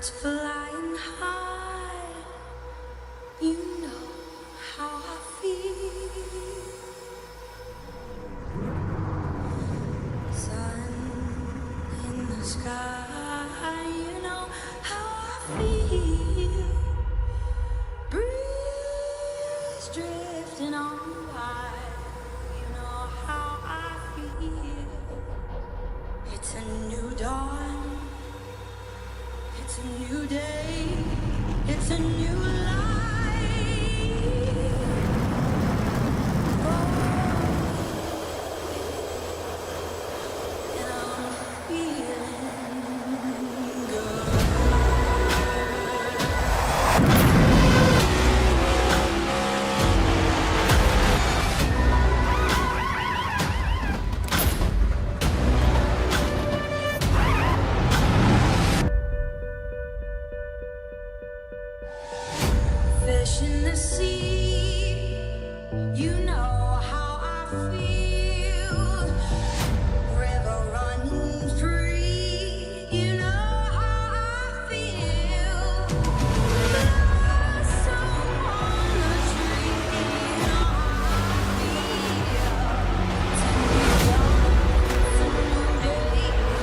birds flying high, you know how I feel. Sun in the sky, you know how I feel. Breeze drifting on by, you know how I feel. It's a new dawn, it's a new day, it's a new life. And I'm feeling good. Fish in the sea, you know how I feel. River running free, you know how I feel. Blossom on the tree, you know how I feel. It's a new dawn, it's a new day,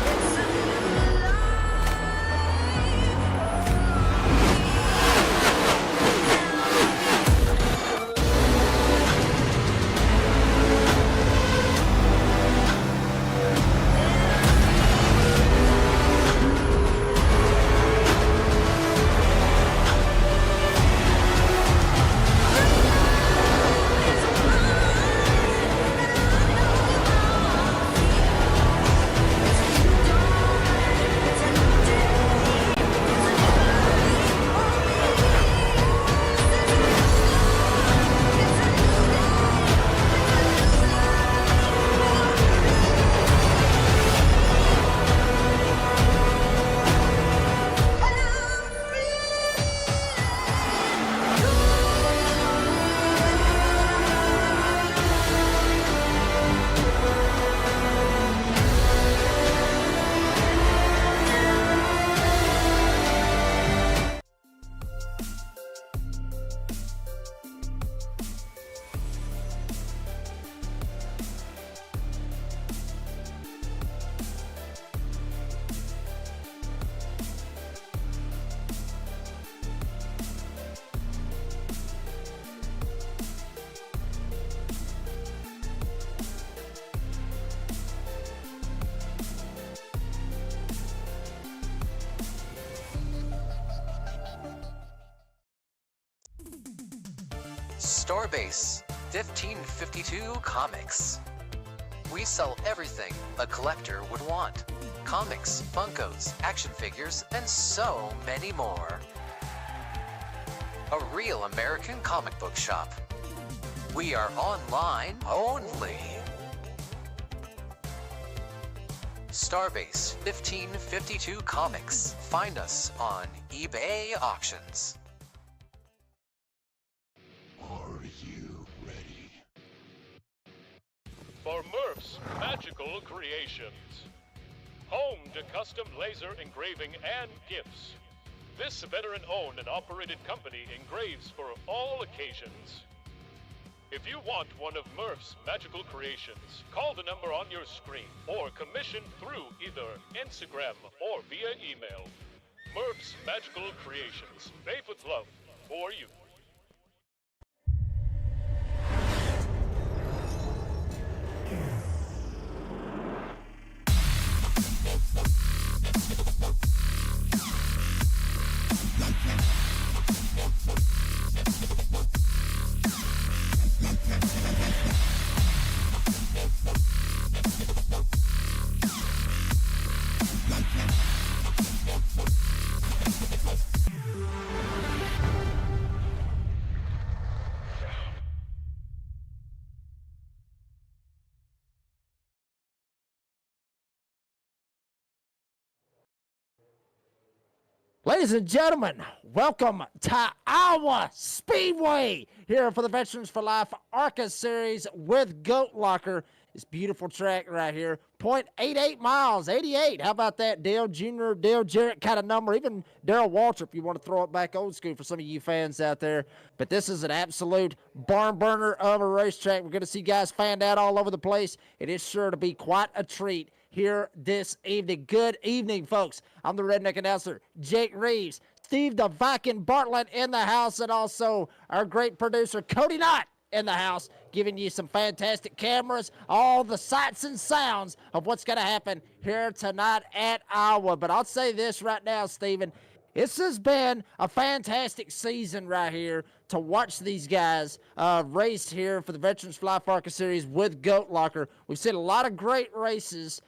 it's a new life. Starbase 1552 Comics. We sell everything a collector would want. Comics, Funkos, action figures, and so many more. A real American comic book shop. We are online only. Starbase 1552 Comics. Find us on eBay Auctions. Are you ready? For Murph's Magical Creations. Home to custom laser engraving and gifts. This veteran-owned and operated company engraves for all occasions. If you want one of Murph's Magical Creations, call the number on your screen or commission through either Instagram or via email. Murph's Magical Creations, made with love for you. Ladies and gentlemen, welcome to our Speedway here for the Veterans for Life ARCA series with Goat Locker. This beautiful track right here. 0.88 miles, 88. How about that? Dale Jr., Dale Jarrett kind of number. Even Darrell Waltrip, if you want to throw it back old school for some of you fans out there. But this is an absolute barn burner of a racetrack. We're going to see guys fanned out all over the place. It is sure to be quite a treat here this evening. Good evening, folks. I'm the redneck announcer, Jake Reeves. Steve the Viking Bartlett in the house, and also our great producer, Cody Knott, in the house, giving you some fantastic cameras, all the sights and sounds of what's going to happen here tonight at Iowa. But I'll say this right now, Steven, this has been a fantastic season right here to watch these guys race here for the Veterans Fly Farca Series with Goat Locker. We've seen a lot of great races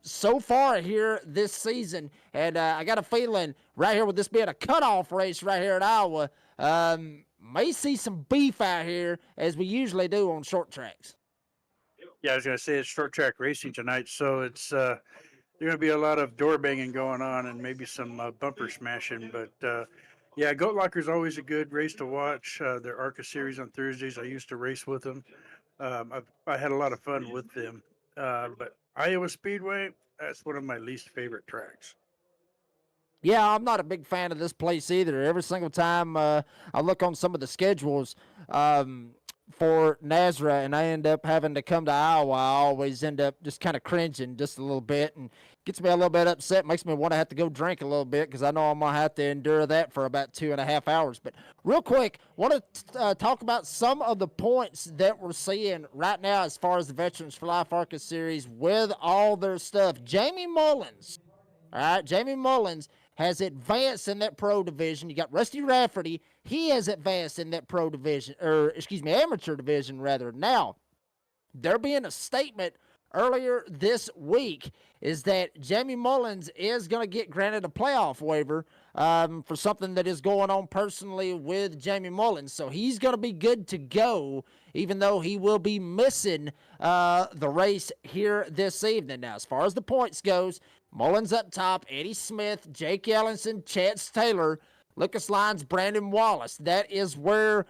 so far here this season, and I got a feeling right here with this being a cutoff race right here at Iowa, may see some beef out here as we usually do on short tracks. Yeah, I was going to say it's short track racing tonight, so it's there's going to be a lot of door banging going on and maybe some bumper smashing. But yeah, Goat Locker is always a good race to watch. Their ARCA series on Thursdays, I used to race with them. I had a lot of fun with them. But Iowa Speedway, that's one of my least favorite tracks. Yeah, I'm not a big fan of this place either. Every single time I look on some of the schedules for NASRA and I end up having to come to Iowa, I always end up just kind of cringing just a little bit, and gets me a little bit upset, makes me want to have to go drink a little bit because I know I'm going to have to endure that for about 2.5 hours. But real quick, want to talk about some of the points that we're seeing right now as far as the Veterans Fly Farca Series with all their stuff. Jamie Mullins, all right, Jamie Mullins has advanced in that pro division. You got Rusty Rafferty. He has advanced in that pro division, or excuse me, amateur division rather. Now, there being a statement earlier this week is that Jamie Mullins is going to get granted a playoff waiver for something that is going on personally with Jamie Mullins. So he's going to be good to go, even though he will be missing the race here this evening. Now, as far as the points goes, Mullins up top, Eddie Smith, Jake Ellenson, Chance Taylor, Lucas Lyons, Brandon Wallace. That is where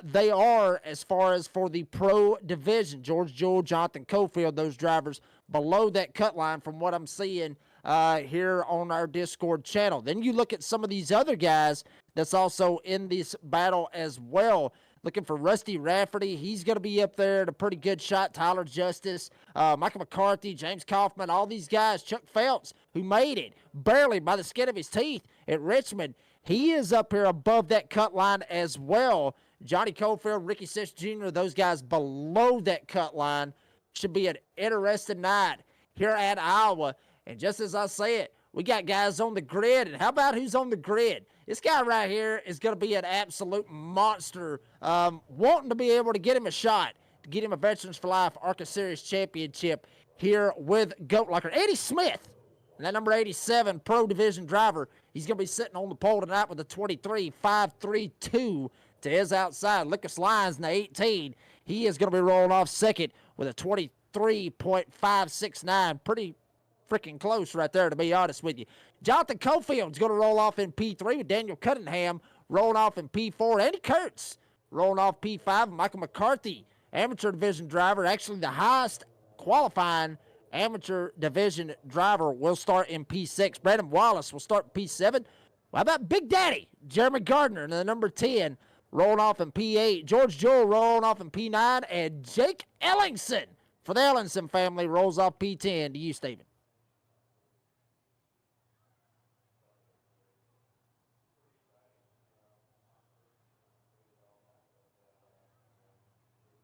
they are as far as for the pro division. George Jewell, Jonathan Cofield, those drivers below that cut line from what I'm seeing here on our Discord channel. Then you look at some of these other guys that's also in this battle as well. Looking for Rusty Rafferty. He's going to be up there at a pretty good shot. Tyler Justice, Michael McCarthy, James Kaufman, all these guys. Chuck Phelps, who made it barely by the skin of his teeth at Richmond. He is up here above that cut line as well. Johnny Cofield, Ricky Sitch Jr., those guys below that cut line. Should be an interesting night here at Iowa. And just as I say it, we got guys on the grid. And how about who's on the grid? This guy right here is going to be an absolute monster. Wanting to be able to get him a shot, to get him a Veterans for Life ARCA Series championship here with Goat Locker. Eddie Smith, and that number 87 pro division driver, he's going to be sitting on the pole tonight with a 23.532 to his outside. Lucas Lyons in the 18. He is going to be rolling off second with a 23.569. Pretty freaking close right there, to be honest with you. Jonathan Cofield's going to roll off in P3 with Daniel Cunningham rolling off in P4. Andy Kurtz rolling off P5. Michael McCarthy, amateur division driver, actually the highest qualifying amateur division driver, will start in P6. Brandon Wallace will start in P7. How about Big Daddy, Jeremy Gardner, in the number 10, rolling off in P8. George Jewell rolling off in P9. And Jake Ellingson for the Ellingson family rolls off P10. To you, Steven.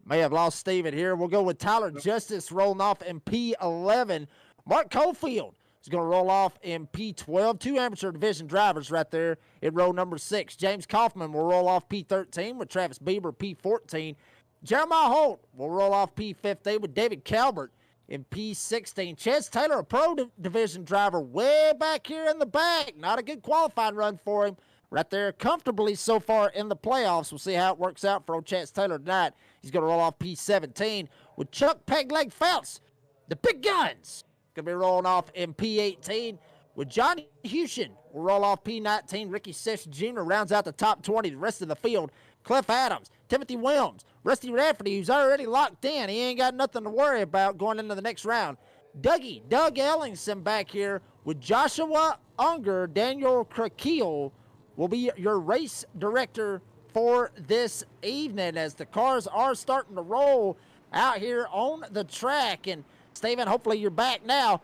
May have lost Steven here. We'll go with Tyler Justice rolling off in P11. Mark Cofield is going to roll off in P12. Two amateur division drivers right there in row number 6. James Kaufman will roll off P13 with Travis Bieber P14. Jeremiah Holt will roll off P15 with David Calvert in P16. Chance Taylor, a pro division driver, way back here in the back. Not a good qualifying run for him. Right there comfortably so far in the playoffs. We'll see how it works out for old Chance Taylor tonight. He's going to roll off P17 with Chuck Pegleg Phelps. The big guns going to be rolling off in P18 with Johnny Hushin. Will roll off P19. Ricky Sitch Jr. rounds out the top 20. The rest of the field, Cliff Adams, Timothy Wilms, Rusty Rafferty, who's already locked in. He ain't got nothing to worry about going into the next round. Doug Ellingson back here with Joshua Unger. Daniel Krakeel will be your race director for this evening as the cars are starting to roll out here on the track. And Steven, hopefully you're back now.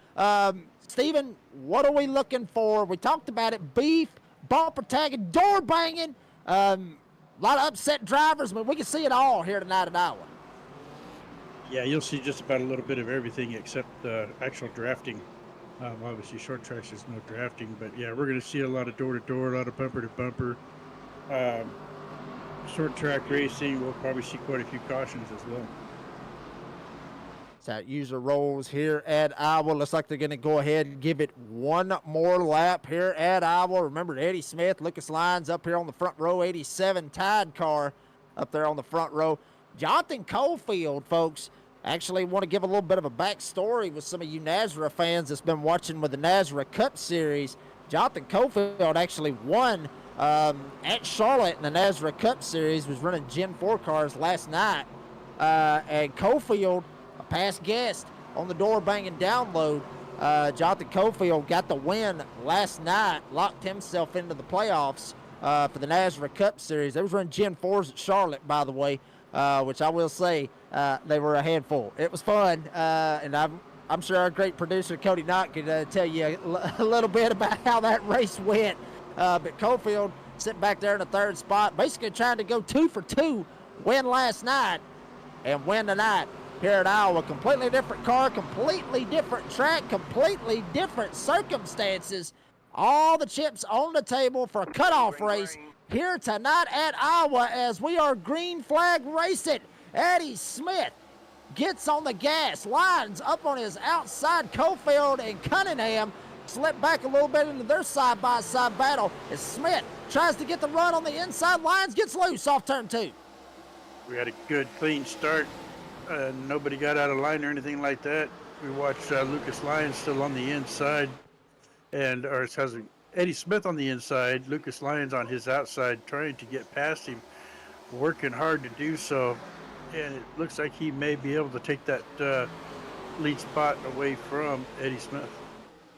Steven, what are we looking for? We talked about it. Beef, bumper tagging, door banging, a lot of upset drivers. I mean, we can see it all here tonight at Iowa. Yeah, you'll see just about a little bit of everything except actual drafting. Obviously, short tracks, there's no drafting. But, yeah, we're going to see a lot of door-to-door, a lot of bumper-to-bumper. Short track racing, we'll probably see quite a few cautions as well. So user rolls here at Iowa. Looks like they're going to go ahead and give it one more lap here at Iowa. Remember, Eddie Smith, Lucas Lyons up here on the front row, 87 Tide car up there on the front row. Jonathan Cofield, folks, actually want to give a little bit of a backstory with some of you NASRA fans that's been watching with the NASRA Cup Series. Jonathan Cofield actually won at Charlotte in the NASRA Cup Series, was running Gen 4 cars last night. And Cofield, a past guest on the door banging download, Jonathan Cofield got the win last night, locked himself into the playoffs for the NASRA Cup Series. They was running Gen 4s at Charlotte, by the way, which I will say they were a handful. It was fun, and I'm sure our great producer Cody Knott could tell you a little bit about how that race went. But Cofield sitting back there in the third spot, basically trying to go 2 for 2, win last night and win tonight here at Iowa. Completely different car, completely different track, completely different circumstances. All the chips on the table for a cutoff race here tonight at Iowa as we are green flag racing. Eddie Smith gets on the gas, lines up on his outside. Cofield and Cunningham slip back a little bit into their side-by-side battle as Smith tries to get the run on the inside. Lyons gets loose off turn 2. We had a good, clean start. Nobody got out of line or anything like that. We watched Lucas Lyons still on the inside, or it has Eddie Smith on the inside, Lucas Lyons on his outside, trying to get past him, working hard to do so. And it looks like he may be able to take that lead spot away from Eddie Smith.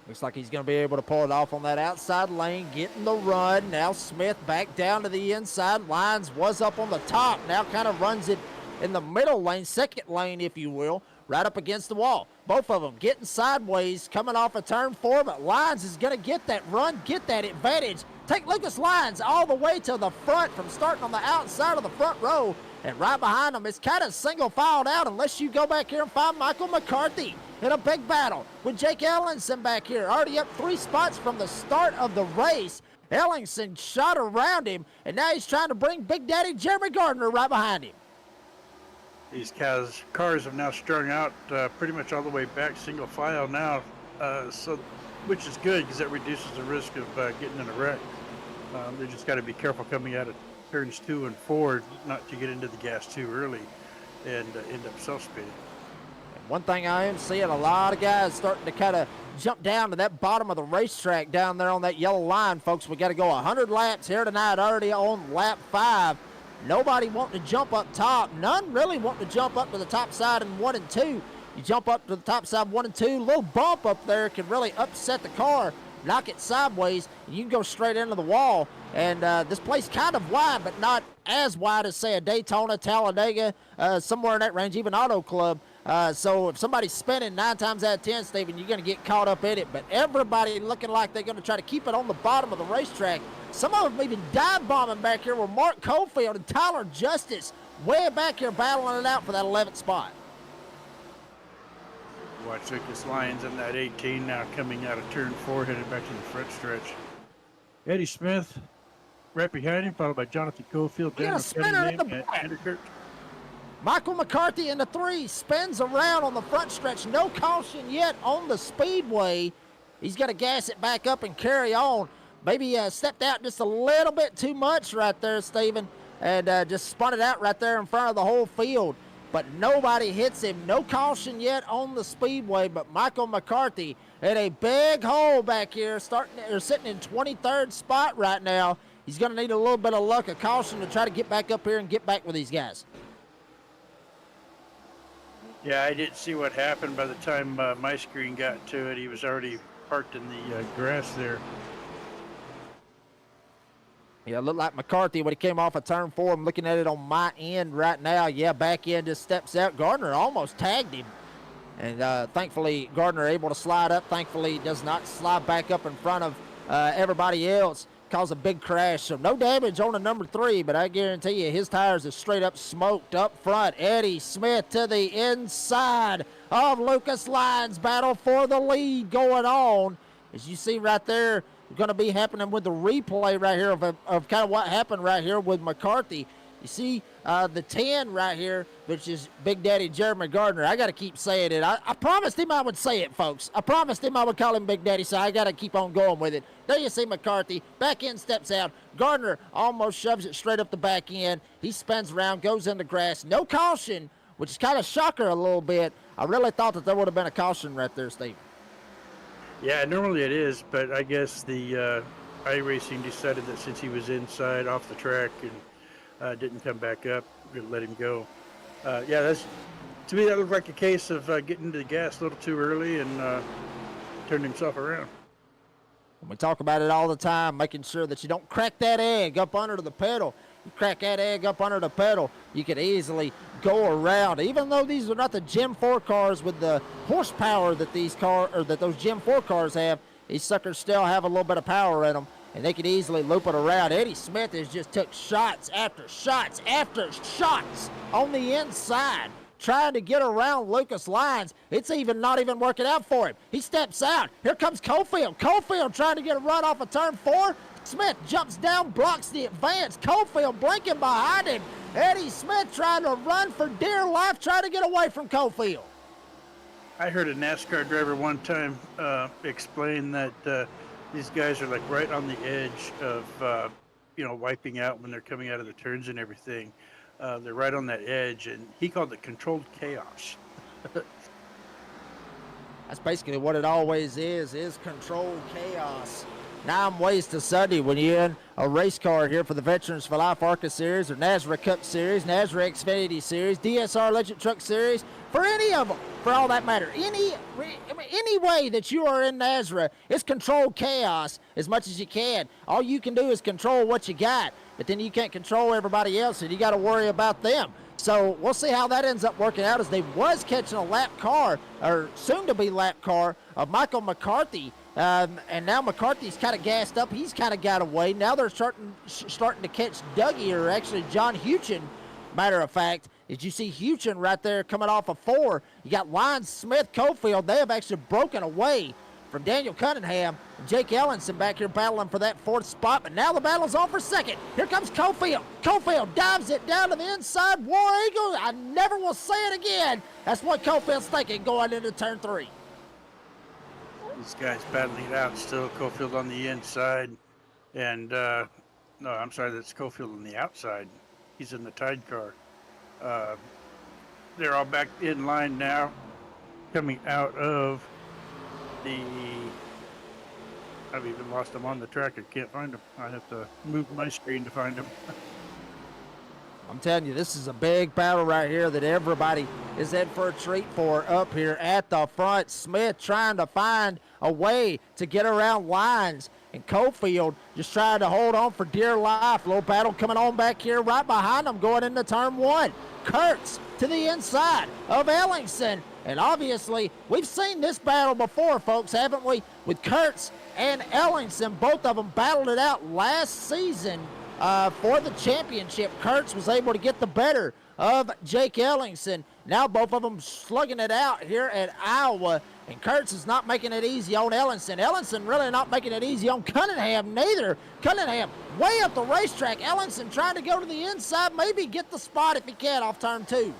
Looks like he's going to be able to pull it off on that outside lane, getting the run. Now Smith back down to the inside. Lyons was up on the top. Now kind of runs it in the middle lane, second lane, if you will, right up against the wall. Both of them getting sideways, coming off of turn 4, but Lyons is going to get that run, get that advantage. Take Lucas Lyons all the way to the front from starting on the outside of the front row. And right behind him, it's kind of single filed out unless you go back here and find Michael McCarthy in a big battle with Jake Ellingson back here. Already up 3 spots from the start of the race. Ellingson shot around him, and now he's trying to bring Big Daddy Jeremy Gardner right behind him. These cars have now strung out pretty much all the way back, single file now, which is good because that reduces the risk of getting in a wreck. They just got to be careful coming out of turns 2 and 4 not to get into the gas too early and end up self-speeding. One thing I am seeing a lot of guys starting to kind of jump down to that bottom of the racetrack down there on that yellow line, folks. We got to go 100 laps here tonight, already on lap 5. Nobody wanting to jump up top. None really wanting to jump up to the top side in 1 and 2. You jump up to the top side 1 and 2, a little bump up there can really upset the car, knock it sideways, and you can go straight into the wall. And this place kind of wide, but not as wide as, say, a Daytona, Talladega, somewhere in that range, even Auto Club. So if somebody's spinning 9 times out of 10, Stephen, you're going to get caught up in it. But everybody looking like they're going to try to keep it on the bottom of the racetrack. Some of them even dive bombing back here with Mark Cofield and Tyler Justice way back here battling it out for that 11th spot. Watch Lucas Lyons in that 18 now coming out of turn 4, headed back to the front stretch. Eddie Smith right behind him, followed by Jonathan Cofield, Daniel Cunningham, and Anderkirk. Michael McCarthy in the 3 spins around on the front stretch. No caution yet on the Speedway. He's got to gas it back up and carry on. Maybe stepped out just a little bit too much right there, Steven, and just spun it out right there in front of the whole field. But nobody hits him. No caution yet on the Speedway, but Michael McCarthy in a big hole back here, sitting in 23rd spot right now. he's going to need a little bit of luck, a caution to try to get back up here and get back with these guys. Yeah, I didn't see what happened by the time my screen got to it. He was already parked in the grass there. Yeah, it looked like McCarthy when he came off of turn 4. I'm looking at it on my end right now. Yeah, back end just steps out. Gardner almost tagged him. And thankfully, Gardner able to slide up. Thankfully, he does not slide back up in front of everybody else. Cause a big crash. So no damage on the number 3, but I guarantee you his tires are straight up smoked up front. Eddie Smith to the inside of Lucas Lyons. Battle for the lead going on. As you see right there, going to be happening with the replay right here of kind of what happened right here with McCarthy. You see the 10 right here, which is Big Daddy Jeremy Gardner. I got to keep saying it. I promised him I would say it, folks. I promised him I would call him Big Daddy, so I got to keep on going with it. There you see McCarthy. Back end steps out. Gardner almost shoves it straight up the back end. He spins around, goes in the grass. No caution, which is kind of shocker a little bit. I really thought that there would have been a caution right there, Steve. Yeah, normally it is, but I guess the iRacing decided that since he was inside off the track and didn't come back up, we're gonna let him go. Yeah, that's, to me, that looked like a case of getting into the gas a little too early and turned himself around. We talk about it all the time, making sure that you don't crack that egg up under the pedal. You crack that egg up under the pedal, you could easily go around. Even though these are not the Gen 4 cars with the horsepower that those Gen 4 cars have, these suckers still have a little bit of power in them, and they could easily loop it around. Eddie Smith has just took shots after shots after shots on the inside, trying to get around Lucas Lyons. It's not even working out for him. He steps out. Here comes Cofield. Cofield trying to get a run off of turn 4. Smith jumps down, blocks the advance. Cofield blinking behind him. Eddie Smith trying to run for dear life, trying to get away from Cofield. I heard a NASCAR driver one time explain that these guys are like right on the edge of, wiping out when they're coming out of the turns and everything. They're right on that edge, and he called it controlled chaos. That's basically what it always is controlled chaos. 9 ways to Sunday when you're in a race car here for the Veterans for Life ARCA Series or NASRA Cup Series, NASRA Xfinity Series, DSR Legend Truck Series, for any of them, for all that matter. Any way that you are in NASRA, it's controlled chaos as much as you can. All you can do is control what you got, but then you can't control everybody else, and you got to worry about them. So we'll see how that ends up working out, as they was catching a lap car, or soon-to-be lap car, of Michael McCarthy. And now McCarthy's kind of gassed up. He's kind of got away. Now they're starting to catch Dougie, or actually John Houchin, matter of fact. As you see Houchin right there coming off of 4. You got Lyons, Smith, Cofield. They have actually broken away from Daniel Cunningham. Jake Ellenson back here battling for that 4th spot. But now the battle's on for 2nd. Here comes Cofield. Cofield dives it down to the inside. War Eagle. I never will say it again. That's what Cofield's thinking going into turn 3. These guys battling it out still. Cofield on the inside. And, no, I'm sorry, that's Cofield on the outside. He's in the Tide car. They're all back in line now, coming out of the... I've even lost them on the track. I can't find them. I have to move my screen to find them. I'm telling you, this is a big battle right here that everybody is in for a treat for up here at the front. Smith trying to find a way to get around Lyons, and Cofield just trying to hold on for dear life. Little battle coming on back here right behind them going into turn 1. Kurtz to the inside of Ellingson. And obviously, we've seen this battle before, folks, haven't we? With Kurtz and Ellingson, both of them battled it out last season for the championship. Kurtz was able to get the better of Jake Ellingson. Now both of them slugging it out here at Iowa, and Kurtz is not making it easy on Ellingson. Ellingson really not making it easy on Cunningham neither. Cunningham way up the racetrack. Ellingson trying to go to the inside, maybe get the spot if he can off turn 2.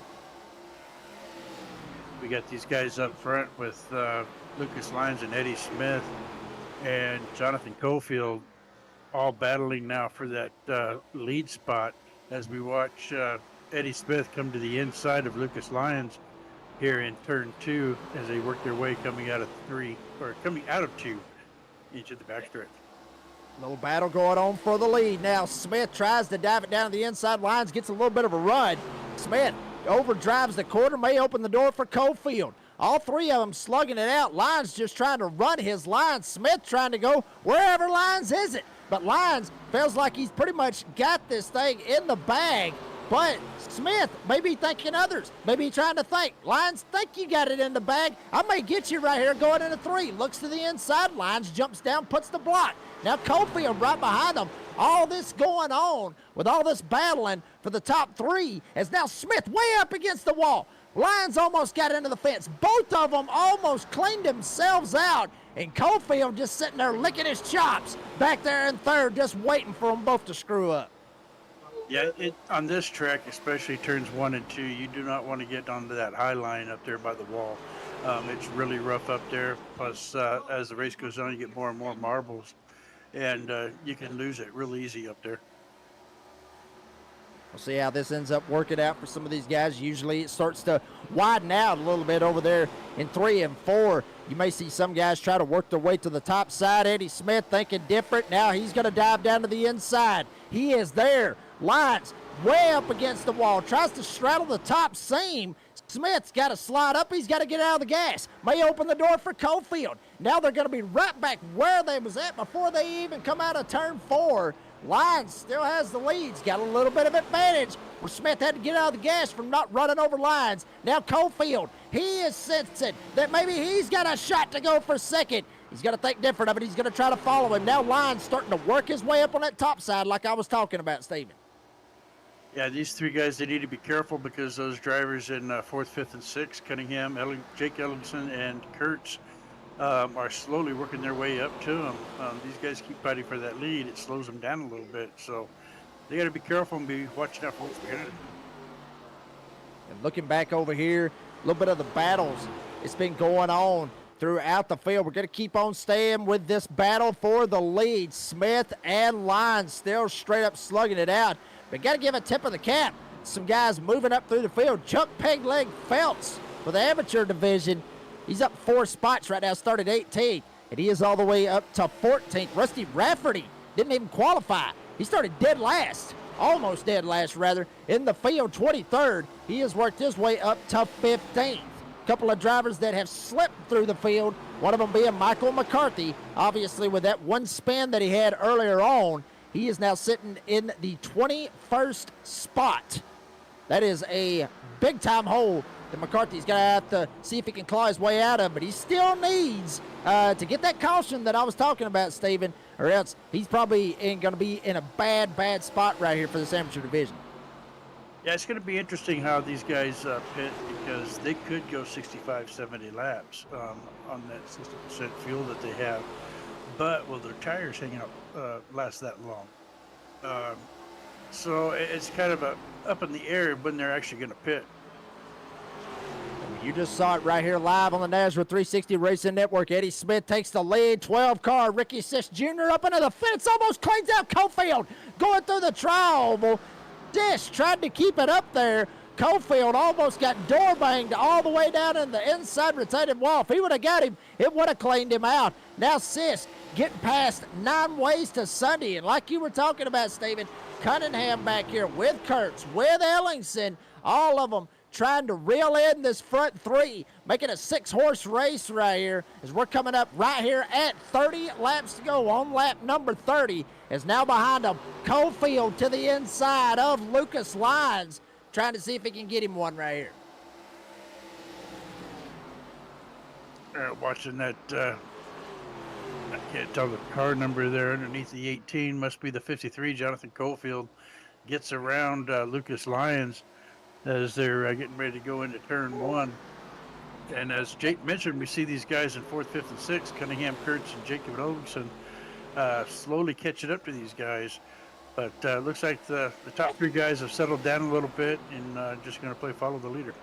We got these guys up front with Lucas Lyons and Eddie Smith and Jonathan Cofield all battling now for that lead spot as we watch Eddie Smith come to the inside of Lucas Lyons here in turn 2 as they work their way coming out of 2 into the backstretch. Little battle going on for the lead. Now Smith tries to dive it down to the inside lines, gets a little bit of a run. Smith overdrives the quarter, may open the door for Cofield. All three of them slugging it out. Lyons just trying to run his line. Smith trying to go wherever Lyons is it. But Lyons feels like he's pretty much got this thing in the bag. But Smith may be thinking others. Maybe trying to think. Lyons, think you got it in the bag. I may get you right here going into 3. Looks to the inside. Lyons jumps down, puts the block. Now Cofield right behind him. All this going on with all this battling for the top 3 as now Smith way up against the wall. Lyons almost got into the fence. Both of them almost cleaned themselves out. And Cofield just sitting there licking his chops back there in 3rd, just waiting for them both to screw up. Yeah, on this track, especially turns 1 and 2, you do not want to get onto that high line up there by the wall. It's really rough up there. Plus, as the race goes on, you get more and more marbles, and you can lose it real easy up there. We'll see how this ends up working out for some of these guys. Usually it starts to widen out a little bit over there in 3 and 4. You may see some guys try to work their way to the top side. Eddie Smith thinking different. Now he's going to dive down to the inside. He is there. Lyons way up against the wall. Tries to straddle the top seam. Smith's got to slide up. He's got to get out of the gas. May open the door for Cofield. Now they're going to be right back where they was at before they even come out of turn 4. Lyons still has the leads. Got a little bit of advantage where Smith had to get out of the gas from not running over Lyons. Now Cofield, he is sensing that maybe he's got a shot to go for 2nd. He's going to think different of it. He's going to try to follow him. Now Lyons starting to work his way up on that top side like I was talking about, Steven. Yeah, these 3 guys, they need to be careful because those drivers in 4th, 5th, and 6th, Cunningham, Jake Ellingson, and Kurtz, are slowly working their way up to them. These guys keep fighting for that lead. It slows them down a little bit. So they got to be careful and be watching out for what's behind them. And looking back over here, a little bit of the battles it's been going on throughout the field. We're going to keep on staying with this battle for the lead. Smith and Lyons still straight up slugging it out. But got to give a tip of the cap. Some guys moving up through the field. Chuck Pegleg Phelps for the amateur division. He's up 4 spots right now, started 18th, and he is all the way up to 14th. Rusty Rafferty didn't even qualify. He started dead last, almost dead last rather, in the field, 23rd. He has worked his way up to 15th. Couple of drivers that have slipped through the field, one of them being Michael McCarthy. Obviously, with that one spin that he had earlier on, he is now sitting in the 21st spot. That is a big-time hole that McCarthy's going to have to see if he can claw his way out of, but he still needs to get that caution that I was talking about, Steven, or else he's probably going to be in a bad spot right here for this amateur division. Yeah, it's going to be interesting how these guys pit because they could go 65, 70 laps on that 60% fuel that they have. But will their tires hang out last that long? So it's kind of up in the air when they're actually going to pit. You just saw it right here live on the NASRA 360 Racing Network. Eddie Smith takes the lead. 12 car. Ricky Sish Jr. up into the fence. Almost cleans out Cofield. Going through the tri-oval. Dish tried to keep it up there. Cofield almost got door banged all the way down in the inside retaining wall. If he would have got him, it would have cleaned him out. Now Sish getting past 9 ways to Sunday. And like you were talking about, Steven, Cunningham back here with Kurtz, with Ellingson, all of them trying to reel in this front 3, making a 6-horse race right here as we're coming up right here at 30 laps to go on lap number 30. Is now behind him, Cofield to the inside of Lucas Lyons, trying to see if he can get him one right here. Watching that, I can't tell the car number there underneath the 18, must be the 53. Jonathan Cofield gets around Lucas Lyons as they're getting ready to go into turn 1. And as Jake mentioned, we see these guys in 4th, 5th, and 6th, Cunningham, Kurtz, and Jacob Olson, slowly catching up to these guys. But looks like the top 3 guys have settled down a little bit and just going to play follow the leader.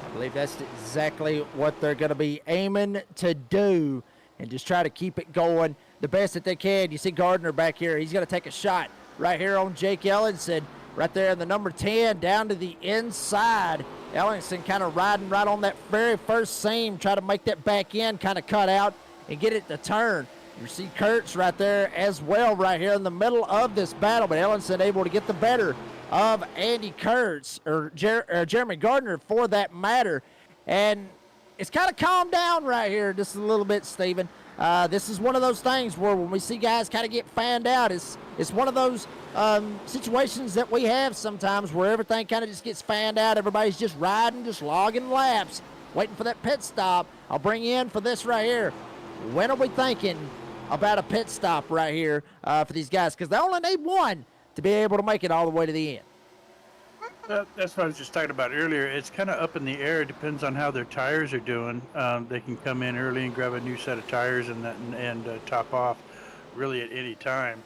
I believe that's exactly what they're going to be aiming to do and just try to keep it going the best that they can. You see Gardner back here. He's going to take a shot right here on Jake Ellingson. Right there in the number 10, down to the inside. Ellingson kind of riding right on that very first seam, try to make that back end kind of cut out and get it to turn. You see Kurtz right there as well, right here in the middle of this battle, but Ellingson able to get the better of Andy Kurtz, or Jeremy Gardner for that matter. And it's kind of calmed down right here just a little bit, Steven. This is one of those things where when we see guys kind of get fanned out, it's one of those situations that we have sometimes where everything kind of just gets fanned out. Everybody's just riding, just logging laps, waiting for that pit stop. I'll bring you in for this right here. When are we thinking about a pit stop right here for these guys? Because they only need one to be able to make it all the way to the end. That's what I was just talking about earlier. It's kind of up in the air. It depends on how their tires are doing. They can come in early and grab a new set of tires and top off really at any time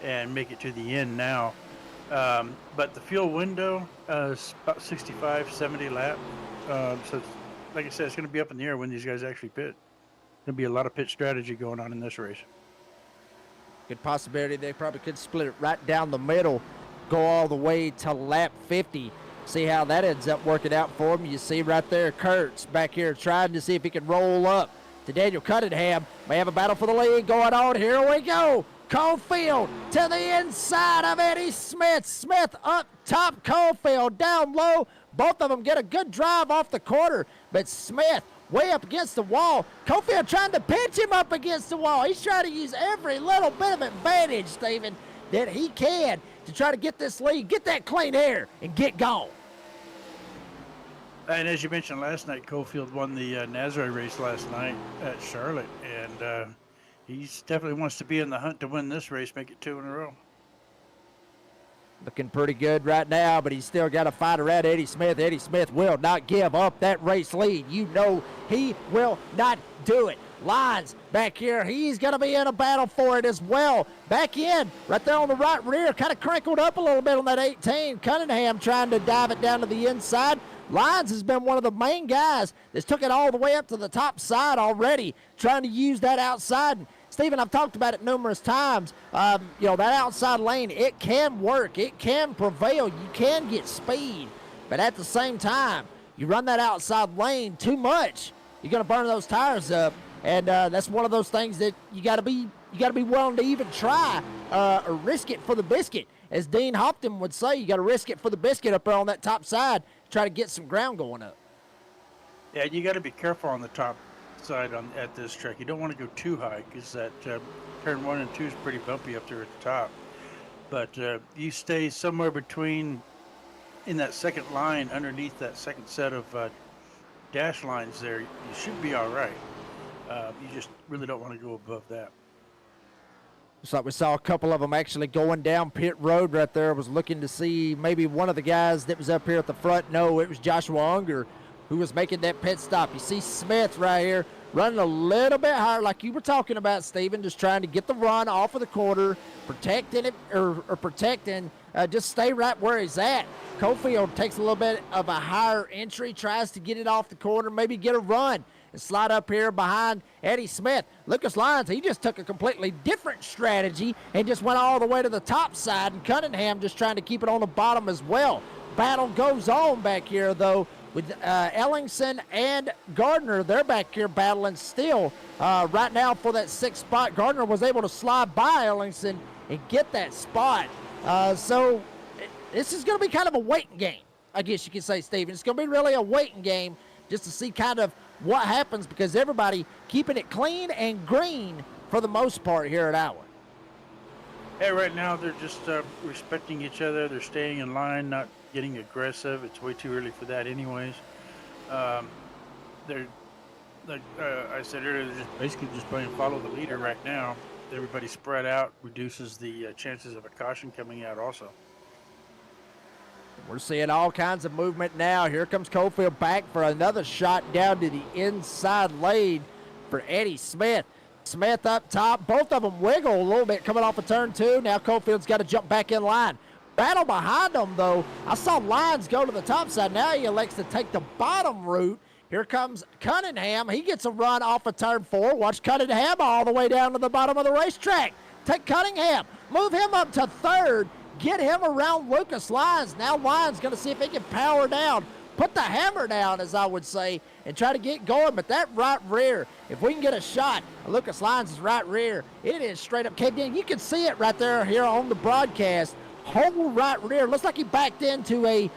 and make it to the end now. But the fuel window is about 65, 70 lap. So it's, like I said, it's going to be up in the air when these guys actually pit. There'll be a lot of pit strategy going on in this race. Good possibility they probably could split it right down the middle, go all the way to lap 50. See how that ends up working out for him. You see right there Kurtz back here trying to see if he can roll up to Daniel Cunningham. May have a battle for the lead going on. Here we go. Caulfield to the inside of Eddie Smith. Smith up top, Caulfield down low. Both of them get a good drive off the quarter, but Smith way up against the wall. Caulfield trying to pinch him up against the wall. He's trying to use every little bit of advantage, Steven, that he can to try to get this lead, get that clean air, and get gone. And as you mentioned last night, Caulfield won the NASRA race last night at Charlotte, and he definitely wants to be in the hunt to win this race, make it 2 in a row. Looking pretty good right now, but he's still got to fight around Eddie Smith. Eddie Smith will not give up that race lead. You know he will not do it. Lines back here. He's going to be in a battle for it as well. Back in, right there on the right rear. Kind of crinkled up a little bit on that 18. Cunningham trying to dive it down to the inside. Lyons has been one of the main guys that's took it all the way up to the top side already, trying to use that outside. And Steven, I've talked about it numerous times. That outside lane, it can work. It can prevail. You can get speed. But at the same time, you run that outside lane too much, you're going to burn those tires up. And that's one of those things that you got to be willing to even try or risk it for the biscuit. As Dean Hopton would say, you got to risk it for the biscuit up there on that top side, try to get some ground going up. Yeah, you got to be careful on the top side at this track. You don't want to go too high because that turn 1 and 2 is pretty bumpy up there at the top. But you stay somewhere between in that second line underneath that second set of dash lines there. You should be all right. You just really don't want to go above that. Looks like we saw a couple of them actually going down pit road right there. I was looking to see maybe one of the guys that was up here at the front. No, it was Joshua Unger who was making that pit stop. You see Smith right here running a little bit higher like you were talking about, Steven, just trying to get the run off of the quarter, protecting it or protecting, just stay right where he's at. Caulfield takes a little bit of a higher entry, tries to get it off the quarter, maybe get a run and slide up here behind Eddie Smith. Lucas Lyons, he just took a completely different strategy and just went all the way to the top side, and Cunningham just trying to keep it on the bottom as well. Battle goes on back here, though, with Ellingson and Gardner. They're back here battling still right now for that 6th spot. Gardner was able to slide by Ellingson and get that spot. So this is going to be kind of a waiting game, I guess you could say, Steven. It's going to be really a waiting game just to see kind of what happens, because everybody keeping it clean and green for the most part here at Iowa. Hey, right now they're just respecting each other. They're staying in line, not getting aggressive. It's way too early for that anyways. They're, like I said earlier, they're just basically just playing follow the leader right now. Everybody spread out reduces the chances of a caution coming out also. We're seeing all kinds of movement now. Here comes Caulfield back for another shot down to the inside lane for Eddie Smith. Smith up top. Both of them wiggle a little bit coming off of turn 2. Now Caulfield's got to jump back in line. Battle behind them, though. I saw Lyons go to the top side. Now he elects to take the bottom route. Here comes Cunningham. He gets a run off of turn 4. Watch Cunningham all the way down to the bottom of the racetrack. Take Cunningham. Move him up to 3rd. Get him around Lucas Lyons. Now Lyons going to see if he can power down put the hammer down, as I would say, and try to get going. But that right rear, if we can get a shot of Lucas Lyons' right rear, it is straight up caved in. You can see it right there here on the broadcast. Whole right rear looks like he backed into a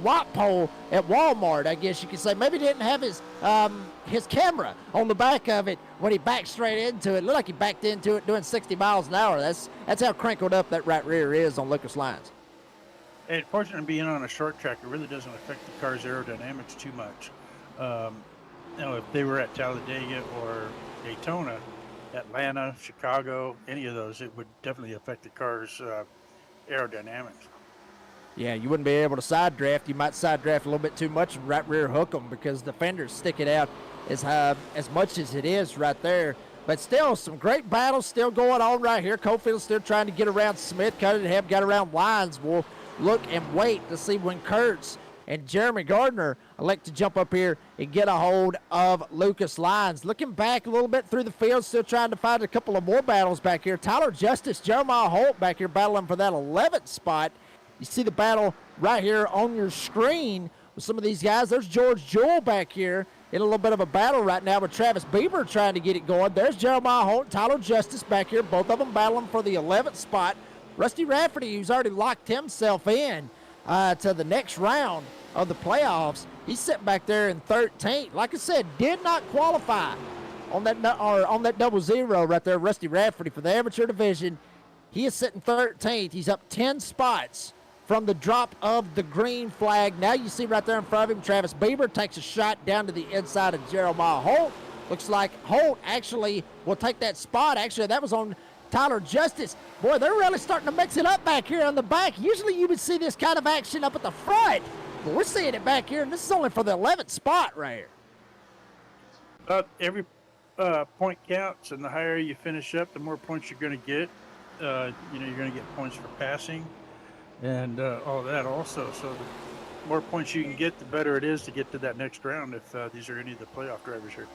lot pole at Walmart, I guess you could say. Maybe didn't have his camera on the back of it when he backed straight into it. Looked like he backed into it doing 60 miles an hour. That's how crinkled up that right rear is on Lucas Lyons. And fortunately, being on a short track, it really doesn't affect the car's aerodynamics too much. If they were at Talladega or Daytona, Atlanta, Chicago, any of those, it would definitely affect the car's aerodynamics. Yeah, you wouldn't be able to side draft. You might side draft a little bit too much and right rear hook them because the fenders stick it out as much as it is right there. But still, some great battles still going on right here. Cofield's still trying to get around Smith. Cunningham got around Lyons. We'll look and wait to see when Kurtz and Jeremy Gardner elect to jump up here and get a hold of Lucas Lyons. Looking back a little bit through the field, still trying to find a couple of more battles back here. Tyler Justice, Jeremiah Holt back here battling for that 11th spot. You see the battle right here on your screen with some of these guys. There's George Jewell back here in a little bit of a battle right now with Travis Bieber trying to get it going. There's Jeremiah Holt, Tyler Justice back here, both of them battling for the 11th spot. Rusty Rafferty, who's already locked himself in to the next round of the playoffs, he's sitting back there in 13th. Like I said, did not qualify on that double zero right there. Rusty Rafferty for the amateur division, he is sitting 13th. He's up 10 spots from the drop of the green flag. Now you see right there in front of him, Travis Bieber takes a shot down to the inside of Jeremiah Holt. Looks like Holt actually will take that spot. Actually, that was on Tyler Justice. Boy, they're really starting to mix it up back here on the back. Usually you would see this kind of action up at the front, but we're seeing it back here, and this is only for the 11th spot right here. Every point counts, and the higher you finish up, the more points you're going to get. You're going to get points for passing and all that also. So the more points you can get, the better it is to get to that next round if these are any of the playoff drivers here.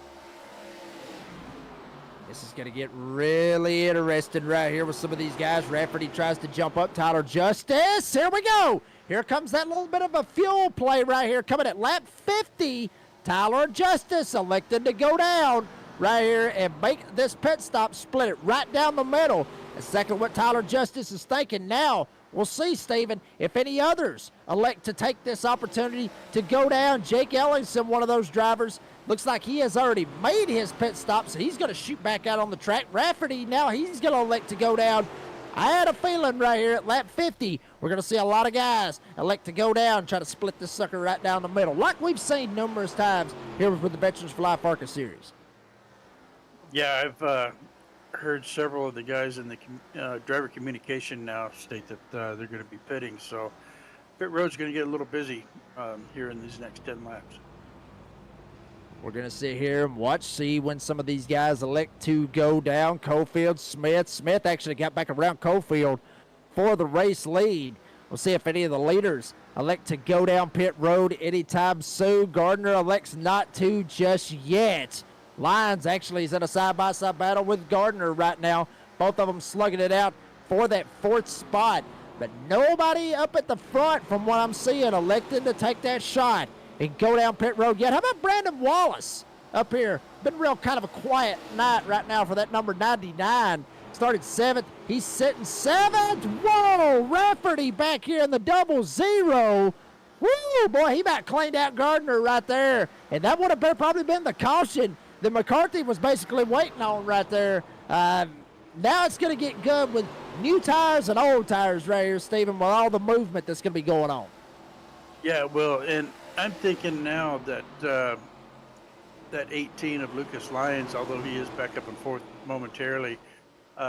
This is going to get really interesting right here with some of these guys. Rafferty tries to jump up. Tyler Justice. Here we go. Here comes that little bit of a fuel play right here. Coming at lap 50. Tyler Justice elected to go down right here and make this pit stop, split it right down the middle. Exactly what Tyler Justice is thinking. Now, we'll see, Steven, if any others elect to take this opportunity to go down. Jake Ellingson, one of those drivers, looks like he has already made his pit stop, so he's going to shoot back out on the track. Rafferty, now he's going to elect to go down. I had a feeling right here at lap 50, we're going to see a lot of guys elect to go down and try to split this sucker right down the middle, like we've seen numerous times here with the Veterans for Life ARCA series. Yeah, I've heard several of the guys in the driver communication now state that they're going to be pitting, so pit road's going to get a little busy here in these next 10 laps. We're going to sit here and watch, see when some of these guys elect to go down. Cofield, Smith. Smith actually got back around Cofield for the race lead. We'll see if any of the leaders elect to go down pit road anytime soon. Gardner elects not to just yet. Lyons actually is in a side-by-side battle with Gardner right now. Both of them slugging it out for that 4th spot. But nobody up at the front, from what I'm seeing, elected to take that shot and go down pit road yet. How about Brandon Wallace up here? Been real kind of a quiet night right now for that number 99. Started 7th. He's sitting 7th. Whoa, Rafferty back here in the double zero. Woo, boy, he about cleaned out Gardner right there. And that would have probably been the caution that McCarthy was basically waiting on right there. Now it's going to get good with new tires and old tires right here, Stephen, with all the movement that's going to be going on. Yeah, well, and I'm thinking now that that 18 of Lucas Lyons, although he is back up in 4th momentarily,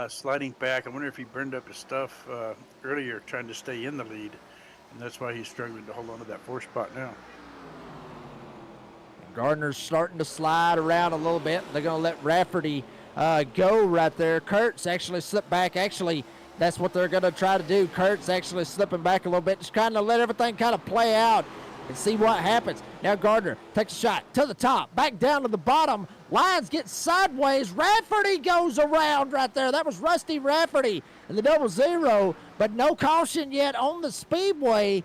sliding back. I wonder if he burned up his stuff earlier trying to stay in the lead, and that's why he's struggling to hold on to that 4th spot now. Gardner's starting to slide around a little bit. They're going to let Rafferty go right there. Kurtz actually slipped back. Actually, that's what they're going to try to do. Kurtz actually slipping back a little bit, just trying to let everything kind of play out and see what happens. Now Gardner takes a shot to the top, back down to the bottom. Lyons gets sideways. Rafferty goes around right there. That was Rusty Rafferty in the double zero, but no caution yet on the Speedway.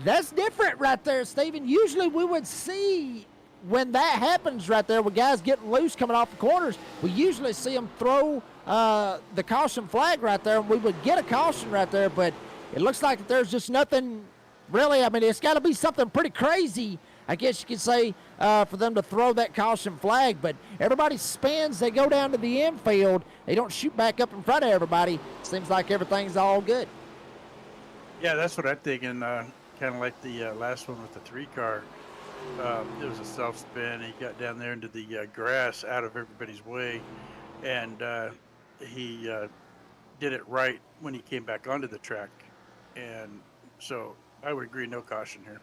That's different right there, Steven. Usually we would see when that happens right there, with guys getting loose coming off the corners, we usually see them throw the caution flag right there, and we would get a caution right there, but it looks like there's just nothing really. I mean, it's got to be something pretty crazy, I guess you could say, for them to throw that caution flag, but everybody spins. They go down to the infield. They don't shoot back up in front of everybody. Seems like everything's all good. Yeah, that's what I'm thinking. Kind of like the last one with the 3-car. It was a self-spin. He got down there into the grass out of everybody's way, and he did it right when he came back onto the track. And so I would agree, no caution here.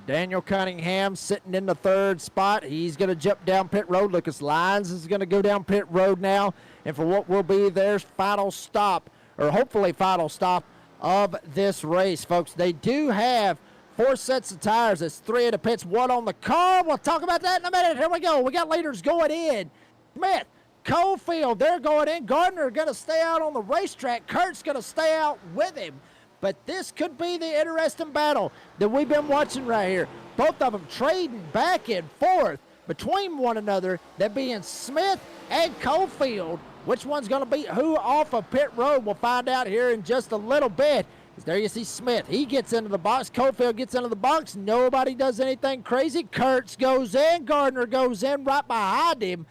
Daniel Cunningham sitting in the 3rd spot. He's going to jump down pit road. Lucas Lyons is going to go down pit road now. And for what will be their final stop, or hopefully final stop of this race, folks. They do have 4 sets of tires. There's 3 in the pits, 1 on the car. We'll talk about that in a minute. Here we go. We got leaders going in. Smith, Cofield, they're going in. Gardner going to stay out on the racetrack. Kurt's going to stay out with him. But this could be the interesting battle that we've been watching right here. Both of them trading back and forth between one another, that being Smith and Cofield. Which one's going to beat who off of pit road? We'll find out here in just a little bit. There you see Smith. He gets into the box. Cofield gets into the box. Nobody does anything crazy. Kurtz goes in. Gardner goes in right behind him.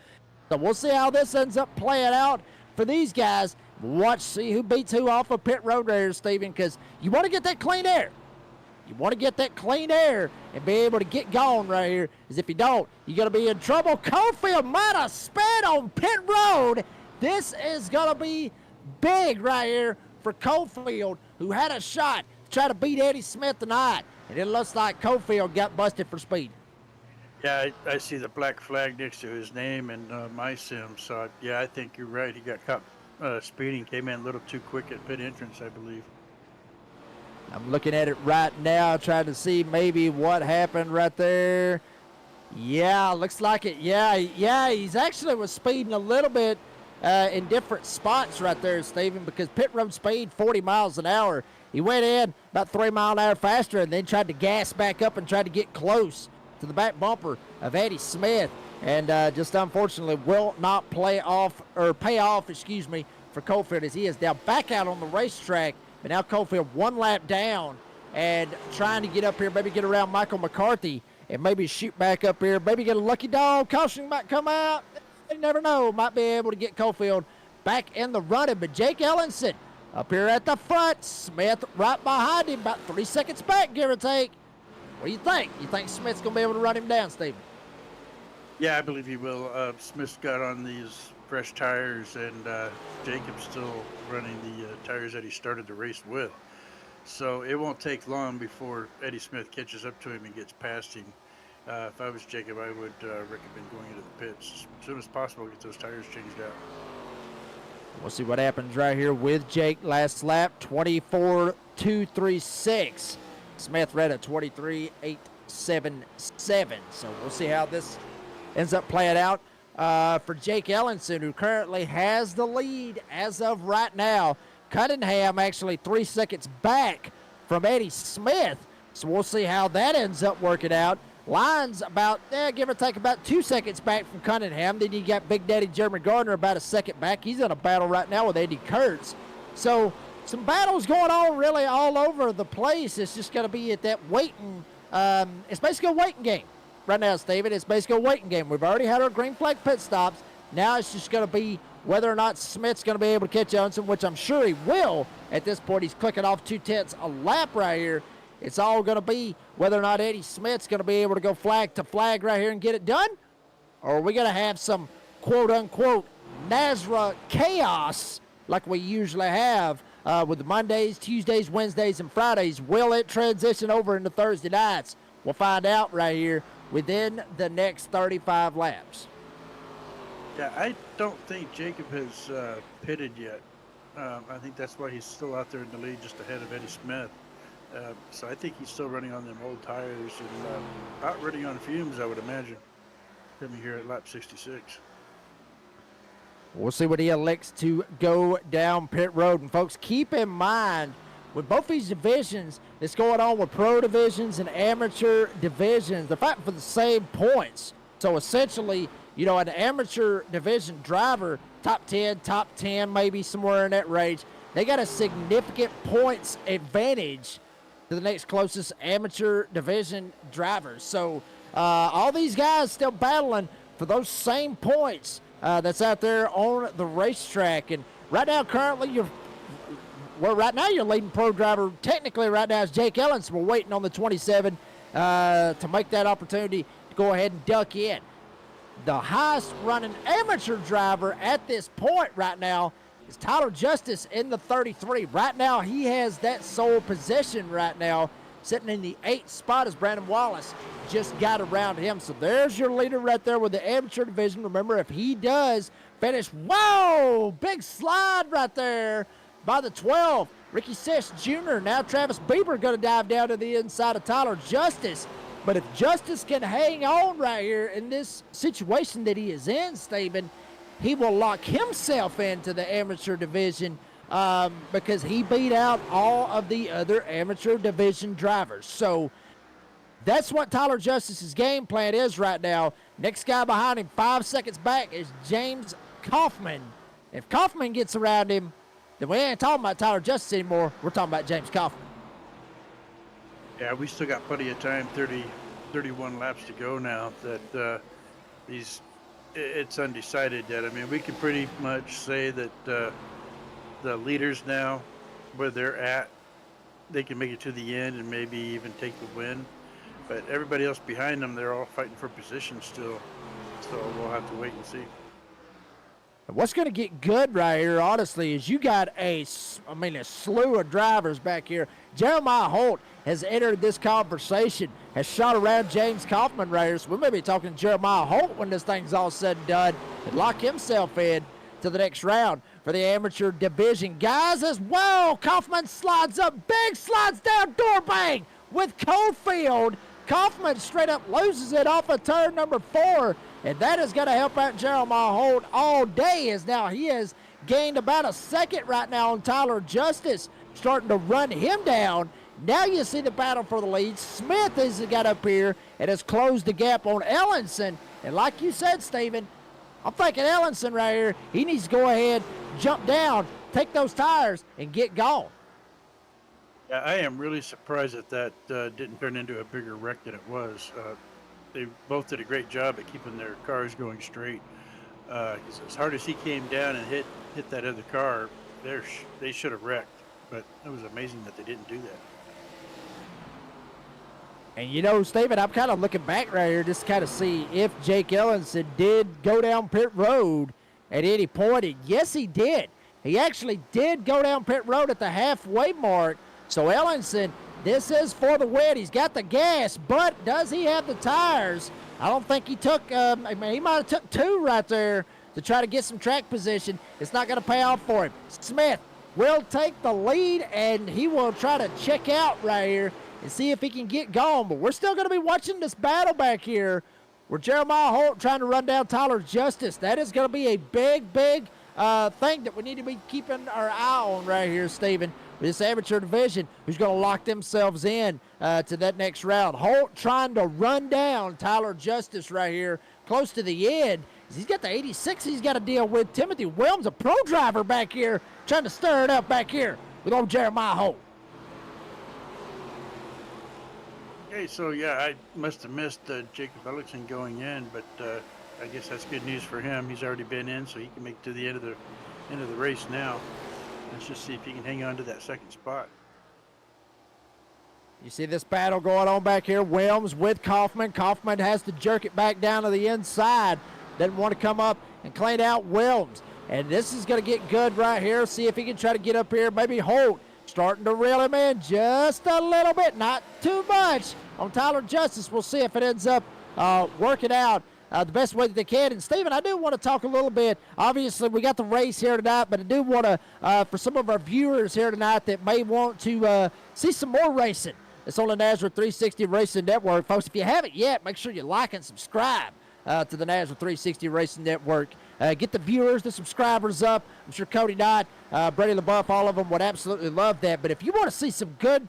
So we'll see how this ends up playing out for these guys. Watch, see who beats who off of pit road there, Steven, because you want to get that clean air. You want to get that clean air and be able to get going right here, because if you don't, you're going to be in trouble. Cofield might have sped on pit road. This is going to be big right here for Cofield, who had a shot to try to beat Eddie Smith tonight. And it looks like Cofield got busted for speed. Yeah, I see the black flag next to his name and my sim. So, yeah, I think you're right. He got caught speeding, came in a little too quick at pit entrance, I believe. I'm looking at it right now, trying to see maybe what happened right there. Yeah, looks like it. Yeah, he's actually was speeding a little bit in different spots right there, Steven, because pit road speed 40 miles an hour. He went in about 3 miles an hour faster and then tried to gas back up and tried to get close to the back bumper of Eddie Smith. And just unfortunately will not pay off, for Cofield, as he is now back out on the racetrack. But now Cofield 1 lap down and trying to get up here, maybe get around Michael McCarthy and maybe shoot back up here, maybe get a lucky dog. Caution might come out. You never know. Might be able to get Cofield back in the running. But Jake Ellenson up here at the front. Smith right behind him, about 3 seconds back, give or take. What do you think? You think Smith's going to be able to run him down, Steven? Yeah, I believe he will. Smith's got on these fresh tires, and Jacob's still running the tires that he started the race with. So it won't take long before Eddie Smith catches up to him and gets past him. If I was Jacob, I would recommend going into the pits as soon as possible, get those tires changed out. We'll see what happens right here with Jake. Last lap, 24.236. Smith ran a 23.877. So we'll see how this ends up playing out for Jake Ellenson, who currently has the lead as of right now. Cunningham actually 3 seconds back from Eddie Smith. So we'll see how that ends up working out. Lyons about, give or take, about 2 seconds back from Cunningham. Then you got Big Daddy Jeremy Gardner about a second back. He's in a battle right now with Andy Kurtz. So some battles going on really all over the place. It's just going to be at that waiting. It's basically a waiting game right now, Steven. It's basically a waiting game. We've already had our green flag pit stops. Now it's just going to be whether or not Smith's going to be able to catch Johnson, which I'm sure he will at this point. He's clicking off 2/10 a lap right here. It's all going to be whether or not Eddie Smith's going to be able to go flag to flag right here and get it done, or are we going to have some quote-unquote NASRA chaos like we usually have with the Mondays, Tuesdays, Wednesdays, and Fridays. Will it transition over into Thursday nights? We'll find out right here within the next 35 laps. Yeah, I don't think Jacob has pitted yet. I think that's why he's still out there in the lead just ahead of Eddie Smith. So I think he's still running on them old tires and not running on fumes, I would imagine. Him here at lap 66. We'll see what he elects to go down pit road. And folks, keep in mind with both these divisions that's going on with pro divisions and amateur divisions, they're fighting for the same points. So essentially, you know, an amateur division driver, top 10, maybe somewhere in that range, they got a significant points advantage to the next closest amateur division drivers. So all these guys still battling for those same points that's out there on the racetrack. And right now, currently, your leading pro driver technically right now is Jake Ellenson. We're waiting on the 27 to make that opportunity to go ahead and duck in. The highest running amateur driver at this point right now is Tyler Justice in the 33. Right now, he has that sole position right now, sitting in the 8th spot as Brandon Wallace just got around him. So there's your leader right there with the amateur division. Remember, if he does finish, whoa, big slide right there by the 12. Ricky Sish Jr. Now Travis Bieber going to dive down to the inside of Tyler Justice. But if Justice can hang on right here in this situation that he is in, Stephen, he will lock himself into the amateur division because he beat out all of the other amateur division drivers. So that's what Tyler Justice's game plan is right now. Next guy behind him, 5 seconds back, is James Kaufman. If Kaufman gets around him, then we ain't talking about Tyler Justice anymore. We're talking about James Kaufman. Yeah, we still got plenty of time, 31 laps to go now. That it's undecided yet. I mean, we can pretty much say that the leaders now, where they're at, they can make it to the end and maybe even take the win. But everybody else behind them, they're all fighting for position still. So we'll have to wait and see. What's going to get good right here, honestly, is you got a slew of drivers back here. Jeremiah Holt has entered this conversation, has shot around James Kaufman right here. So we may be talking to Jeremiah Holt when this thing's all said and done and lock himself in to the next round for the amateur division. Guys, as well, Kaufman slides up, big slides down, door bang with Cofield. Kaufman straight up loses it off of turn number 4, and that is going to help out Jeremiah Holt all day, as now he has gained about a second right now on Tyler Justice, starting to run him down. Now you see the battle for the lead. Smith has got up here and has closed the gap on Ellenson, and like you said, Stephen, I'm thinking Ellenson right here, he needs to go ahead, jump down, take those tires, and get gone. Yeah, I am really surprised that didn't turn into a bigger wreck than it was. They both did a great job at keeping their cars going straight. Because as hard as he came down and hit that other car, they should have wrecked. But it was amazing that they didn't do that. And you know, Stephen, I'm kind of looking back right here just to kind of see if Jake Ellenson did go down pit road at any point. And yes, he did. He actually did go down pit road at the halfway mark. So Ellenson, this is for the win. He's got the gas, but does he have the tires? I don't think he took, he might have took 2 right there to try to get some track position. It's not going to pay off for him. Smith will take the lead, and he will try to check out right here and see if he can get gone. But we're still going to be watching this battle back here where Jeremiah Holt trying to run down Tyler Justice. That is going to be a big thing that we need to be keeping our eye on right here, Stephen. This amateur division, who's going to lock themselves in to that next round. Holt trying to run down Tyler Justice right here, close to the end. He's got the 86 he's got to deal with. Timothy Williams, a pro driver back here, trying to stir it up back here with old Jeremiah Holt. Okay, so yeah, I must have missed Jacob Ellickson going in, but I guess that's good news for him. He's already been in, so he can make it to the end of the race now. Let's just see if he can hang on to that second spot. You see this battle going on back here. Williams with Kaufman. Kaufman has to jerk it back down to the inside. Doesn't want to come up and clean out Williams. And this is going to get good right here. See if he can try to get up here. Maybe Holt starting to reel him in just a little bit. Not too much on Tyler Justice. We'll see if it ends up working out the best way that they can. And, Stephen, I do want to talk a little bit. Obviously, we got the race here tonight, but I do want to, for some of our viewers here tonight that may want to see some more racing, it's on the Nazareth 360 Racing Network. Folks, if you haven't yet, make sure you like and subscribe to the Nazareth 360 Racing Network get the viewers, the subscribers up. I'm sure Cody Knott, Brady LaBeouf, all of them would absolutely love that. But if you want to see some good,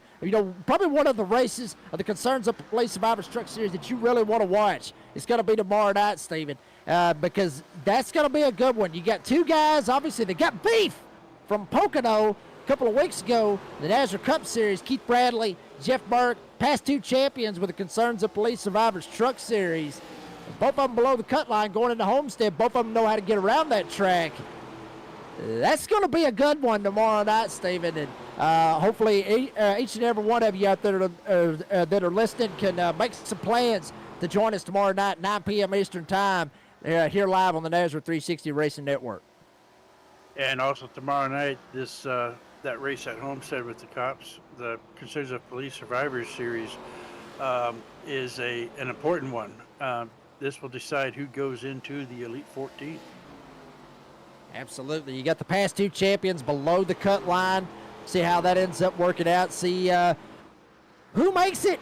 probably one of the races of the Concerns of Police Survivors Truck Series that you really want to watch, it's going to be tomorrow night, Steven, because that's going to be a good one. You got two guys, obviously, they got beef from Pocono a couple of weeks ago, the NASRA Cup Series. Keith Bradley, Jeff Burke, past two champions with the Concerns of Police Survivors Truck Series. Both of them below the cut line going into Homestead. Both of them know how to get around that track. That's going to be a good one tomorrow night, Steven. And hopefully each and every one of you out there that are listening can make some plans to join us tomorrow night, 9 p.m. Eastern Time, here live on the NASRA 360 Racing Network. And also tomorrow night, that race at Homestead with the cops, the Concerns of Police Survivors Series, is an important one. This will decide who goes into the Elite 14. Absolutely. You got the past two champions below the cut line. See how that ends up working out. See who makes it.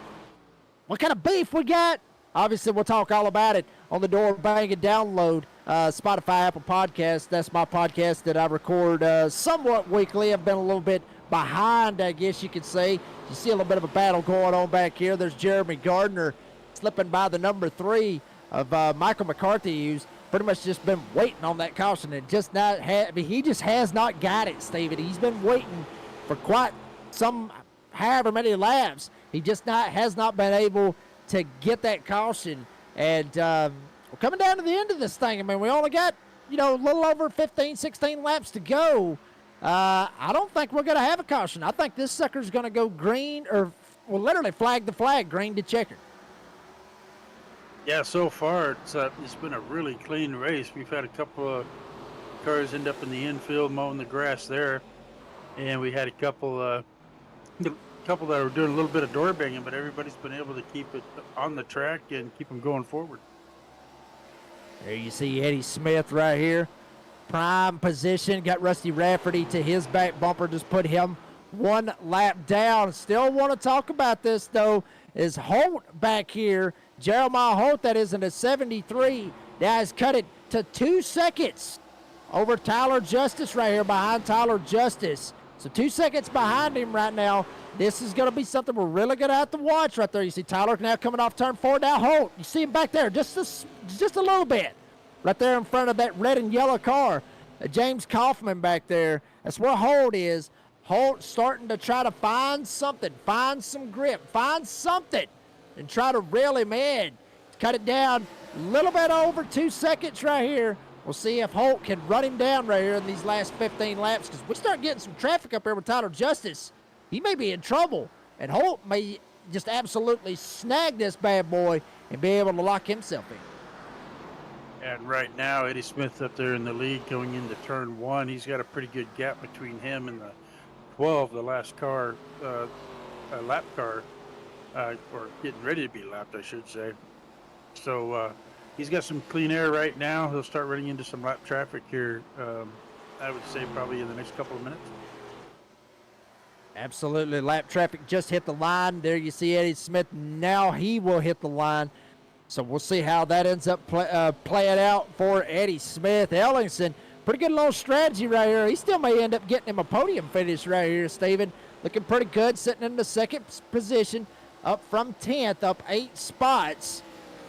What kind of beef we got. Obviously, we'll talk all about it on the Door Bang and Download Spotify, Apple Podcast. That's my podcast that I record somewhat weekly. I've been a little bit behind, I guess you could say. You see a little bit of a battle going on back here. There's Jeremy Gardner slipping by the number 3 of Michael McCarthy, who's pretty much just been waiting on that caution and just not he just has not got it, Steven. He's been waiting for quite some, however many laps. He just has not been able to get that caution. And we're coming down to the end of this thing. I mean, we only got, a little over 15, 16 laps to go. I don't think we're going to have a caution. I think this sucker's going to go green, or literally flag the flag, green to checker. Yeah, so far it's been a really clean race. We've had a couple of cars end up in the infield mowing the grass there, and we had a couple that were doing a little bit of door banging, but everybody's been able to keep it on the track and keep them going forward. There you see Eddie Smith right here, prime position. Got Rusty Rafferty to his back bumper, just put him one lap down. Still want to talk about this though. Is Holt back here? Jeremiah Holt, that is in a 73. Now has cut it to 2 seconds over Tyler Justice right here, behind Tyler Justice. So 2 seconds behind him right now. This is going to be something we're really going to have to watch right there. You see Tyler now coming off turn 4. Now Holt, you see him back there just a little bit. Right there in front of that red and yellow car. James Kaufman back there. That's where Holt is. Holt starting to try to find something, find some grip, find something, and try to reel him in. Cut it down a little bit over 2 seconds right here. We'll see if Holt can run him down right here in these last 15 laps, because we start getting some traffic up here with Tyler Justice. He may be in trouble, and Holt may just absolutely snag this bad boy and be able to lock himself in. And right now, Eddie Smith up there in the lead going into turn 1. He's got a pretty good gap between him and the 12, the last car, lap car, or getting ready to be lapped, I should say. So he's got some clean air right now. He'll start running into some lap traffic here, I would say probably in the next couple of minutes. Absolutely. Lap traffic just hit the line. There you see Eddie Smith. Now he will hit the line. So we'll see how that ends up playing out for Eddie Smith. Ellingson, pretty good little strategy right here. He still may end up getting him a podium finish right here, Steven. Looking pretty good, sitting in the second position, up from 10th, up 8 spots.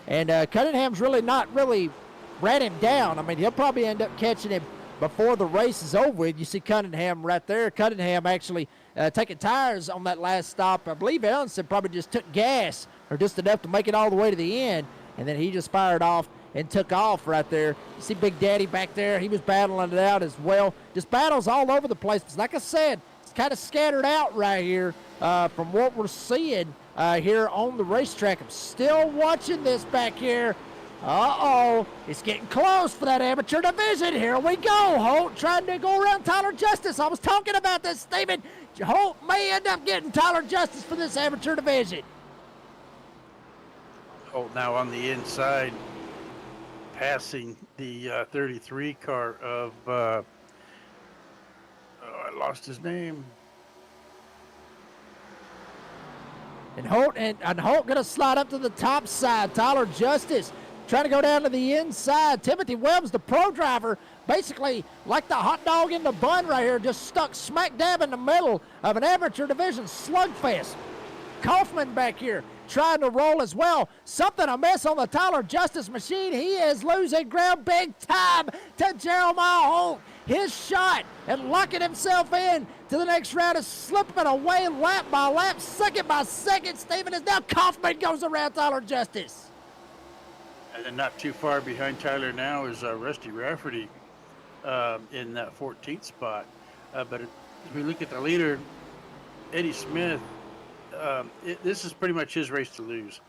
And Cunningham's not ran him down. I mean, he'll probably end up catching him before the race is over with. You see Cunningham right there. Cunningham actually taking tires on that last stop. I believe Ellingson probably just took gas, or just enough to make it all the way to the end, and then he just fired off and took off right there. You see Big Daddy back there. He was battling it out as well. Just battles all over the place. But like I said, it's kind of scattered out right here from what we're seeing here on the racetrack. I'm still watching this back here. Uh-oh, it's getting close for that amateur division. Here we go. Holt trying to go around Tyler Justice. I was talking about this, Steven. Holt may end up getting Tyler Justice for this amateur division. Holt now on the inside, passing the 33 car of, I lost his name. And Holt going to slide up to the top side. Tyler Justice trying to go down to the inside. Timothy Webb's the pro driver, basically like the hot dog in the bun right here, just stuck smack dab in the middle of an amateur division slugfest. Kaufman back here trying to roll as well. Something amiss on the Tyler Justice machine. He is losing ground big time to Jeremiah Holt. His shot and locking himself in to the next round is slipping away lap by lap, second by second. Stephen, is now Kaufman goes around Tyler Justice. And then not too far behind Tyler now is Rusty Rafferty in that 14th spot. But if we look at the leader, Eddie Smith, this is pretty much his race to lose.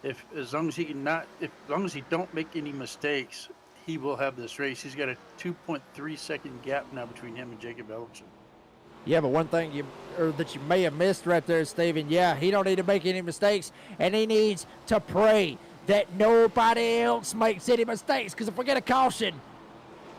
As long as he don't make any mistakes, he will have this race. He's got a 2.3 second gap now between him and Jacob Ellerson. Yeah, but one thing that you may have missed right there, Steven, yeah, he don't need to make any mistakes, and he needs to pray that nobody else makes any mistakes, because if we get a caution,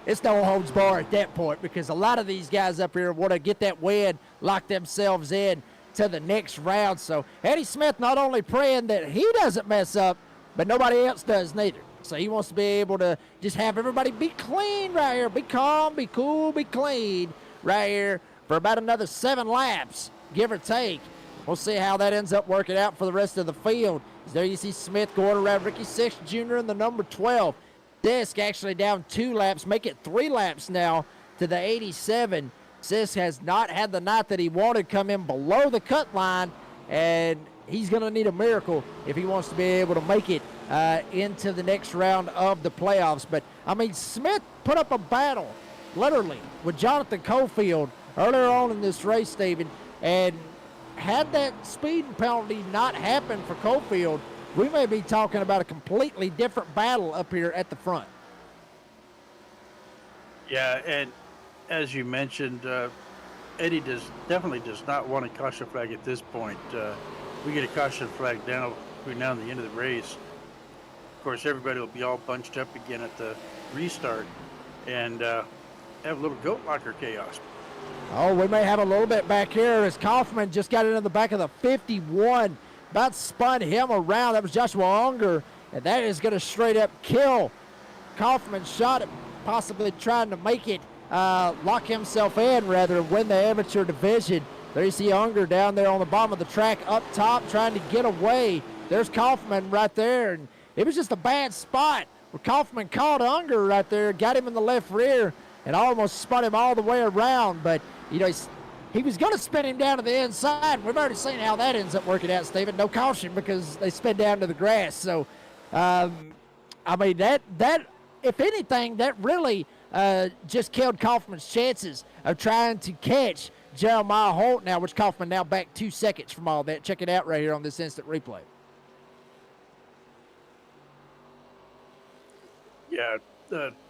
it's no holds bar at that point, because a lot of these guys up here want to get that win, lock themselves in to the next round. So Eddie Smith not only praying that he doesn't mess up, but nobody else does neither. So he wants to be able to just have everybody be clean right here, be calm, be cool, be clean right here for about another 7 laps, give or take. We'll see how that ends up working out for the rest of the field. There you see Smith going around Ricky Six Jr. in the number 12. Sisk actually down 2 laps, make it 3 laps now to the 87. Sisk has not had the night that he wanted, come in below the cut line, and he's going to need a miracle if he wants to be able to make it into the next round of the playoffs. But, I mean, Smith put up a battle, literally, with Jonathan Cofield earlier on in this race, Stephen, and had that speeding penalty not happened for Cofield, we may be talking about a completely different battle up here at the front. Yeah, and as you mentioned, Eddie definitely does not want a caution flag at this point. We get a caution flag down between now and the end of the race. Of course, everybody will be all bunched up again at the restart and have a little goat locker chaos. Oh, we may have a little bit back here as Kaufman just got into the back of the 51. About spun him around. That was Joshua Unger, and that is going to straight up kill Kaufman's shot at possibly trying to make it lock himself in, rather, win the amateur division. There you see Unger down there on the bottom of the track, up top, trying to get away. There's Kaufman right there, and it was just a bad spot where Kaufman caught Unger right there, got him in the left rear, and almost spun him all the way around. But, you know, he was going to spin him down to the inside. We've already seen how that ends up working out, Stephen. No caution because they spin down to the grass. So, I mean, that if anything, that really just killed Kaufman's chances of trying to catch Jeremiah Holt now, which Kaufman now back 2 seconds from all that. Check it out right here on this instant replay. Yeah,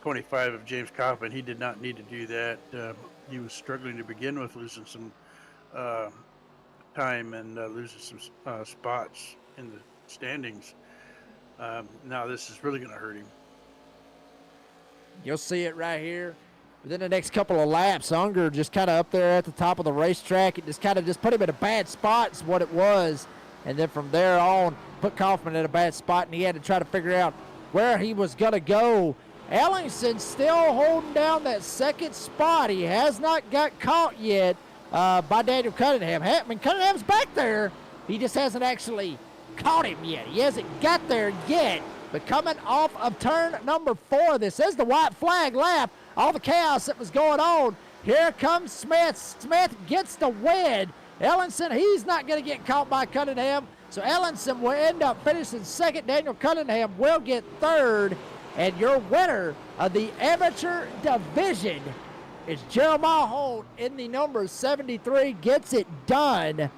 25 of James Kaufman, he did not need to do that. He was struggling to begin with, losing some time and losing some spots in the standings. Now this is really going to hurt him. You'll see it right here. Within the next couple of laps, Unger just kind of up there at the top of the racetrack. It just kind of just put him in a bad spot is what it was. And then from there on, put Kaufman in a bad spot, and he had to try to figure out where he was going to go. Ellingson still holding down that second spot. He has not got caught yet by Daniel Cunningham. Cunningham's back there. He just hasn't actually caught him yet. He hasn't got there yet. But coming off of turn number 4, this is the white flag lap. All the chaos that was going on. Here comes Smith. Smith gets the win. Ellingson, he's not going to get caught by Cunningham. So Ellingson will end up finishing second. Daniel Cunningham will get third. And your winner of the amateur division is Jeremiah Holt in the number 73. Gets it done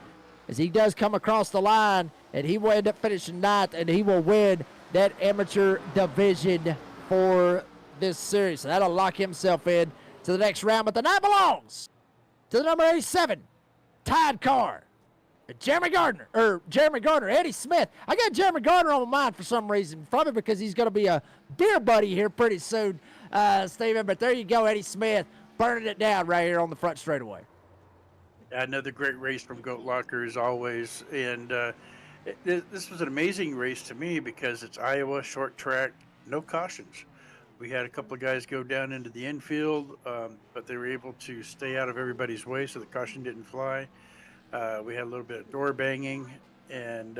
as he does come across the line, and he will end up finishing ninth, and he will win that amateur division for this series. So that'll lock himself in to the next round. But the night belongs to the number 87 Tide car. Jeremy Gardner, Eddie Smith. I got Jeremy Gardner on my mind for some reason, probably because he's going to be a beer buddy here pretty soon, Steven. But there you go, Eddie Smith, burning it down right here on the front straightaway. Another great race from Goat Locker as always. And this was an amazing race to me because it's Iowa, short track, no cautions. We had a couple of guys go down into the infield, but they were able to stay out of everybody's way, so the caution didn't fly. We had a little bit of door banging, and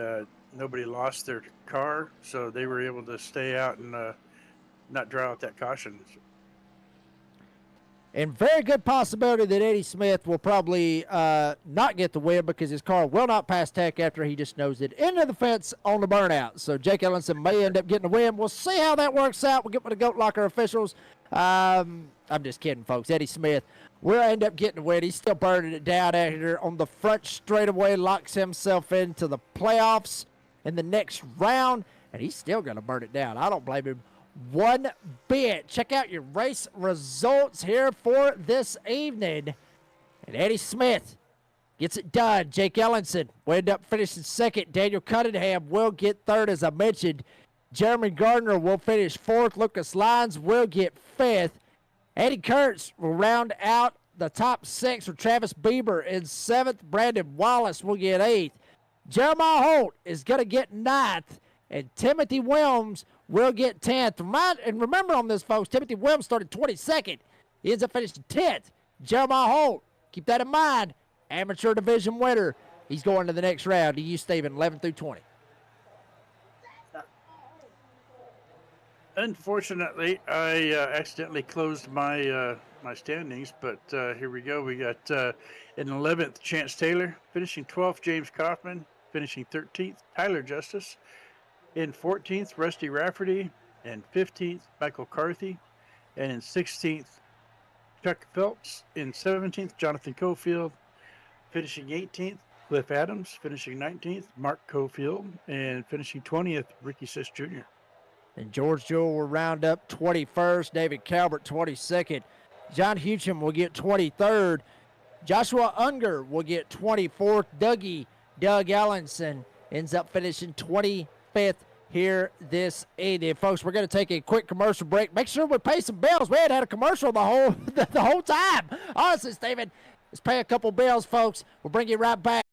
nobody lost their car, so they were able to stay out and not draw out that caution. And very good possibility that Eddie Smith will probably not get the win because his car will not pass tech after he just nosed it into the fence on the burnout. So Jake Ellenson may end up getting the win. We'll see how that works out. We'll get with the Goat Locker officials. I'm just kidding, folks. Eddie Smith will end up getting the win. He's still burning it down out here on the front straightaway, locks himself into the playoffs in the next round, and he's still going to burn it down. I don't blame him one bit. Check out your race results here for this evening. And Eddie Smith gets it done. Jake Ellenson will end up finishing second. Daniel Cunningham will get third, as I mentioned. Jeremy Gardner will finish fourth. Lucas Lyons will get fifth. Eddie Kurtz will round out the top six with Travis Bieber in seventh. Brandon Wallace will get eighth. Jeremiah Holt is going to get ninth. And Timothy Williams will get 10th. And remember on this, folks, Timothy Williams started 22nd. He ends up finishing 10th. Jeremiah Holt, keep that in mind. Amateur division winner. He's going to the next round. To you, Stephen, 11 through 20. Unfortunately, I accidentally closed my my standings, but here we go. We got in 11th, Chance Taylor. Finishing 12th, James Kaufman. Finishing 13th, Tyler Justice. In 14th, Rusty Rafferty. In 15th, Michael Carthy. And in 16th, Chuck Phelps. In 17th, Jonathan Cofield. Finishing 18th, Cliff Adams. Finishing 19th, Mark Cofield. And finishing 20th, Ricky Sish Jr. And George Jewell will round up 21st. David Calvert, 22nd. John Hewcham will get 23rd. Joshua Unger will get 24th. Doug Ellenson ends up finishing 25th here this evening. Folks, we're going to take a quick commercial break. Make sure we pay some bills. We had a commercial the whole time. Honestly, Steven, let's pay a couple bills, folks. We'll bring you right back.